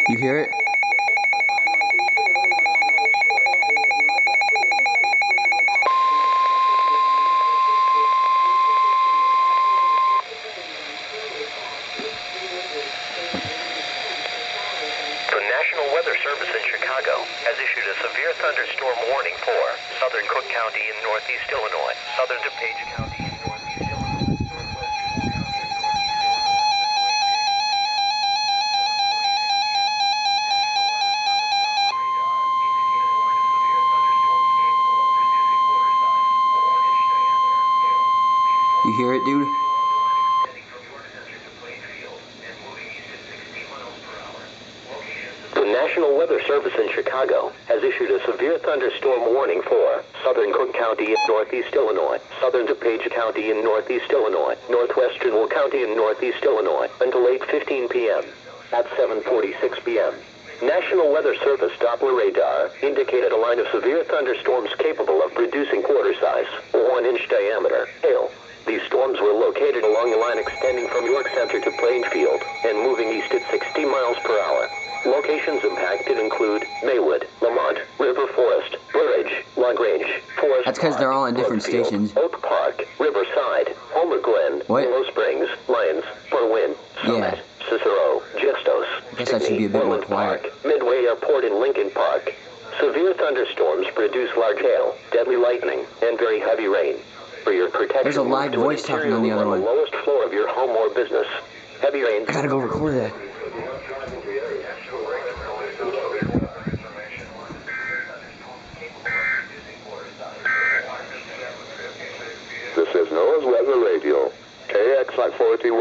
You hear it? The National Weather Service in Chicago has issued a severe thunderstorm warning for southern Cook County in northeast Illinois, southern DuPage County in northeast Illinois, You hear it, dude? The National Weather Service in Chicago has issued a severe thunderstorm warning for southern Cook County in northeast Illinois, southern DuPage County in northeast Illinois, northwestern Will County in northeast Illinois until 8:15 p.m. At 7:46 p.m., National Weather Service Doppler radar indicated a line of severe thunderstorms capable of producing quarter-size or 1-inch diameter hail. These storms were located along a line extending from York Center to Plainfield and moving east at 60 miles per hour. Locations impacted include Maywood, Lamont, River Forest, Blue Ridge, LaGrange, Forest That's because they're all on different Brookfield, stations. Oak Park, Riverside, Homer Glen, What? Willow Springs, Lyons, Berwyn, Summit, Cicero, Gestos, Guess I should be a bit more Orland quiet. Park, Midway Airport and Lincoln Park. Severe thunderstorms produce large hail, deadly lightning, and very heavy rain. For your protection, There's a live move to an voice talking interior on the room other on the one. lowest floor of your home or business. Heavy rain. I gotta go record that. This is NOAA's Weather Radio, KX 41.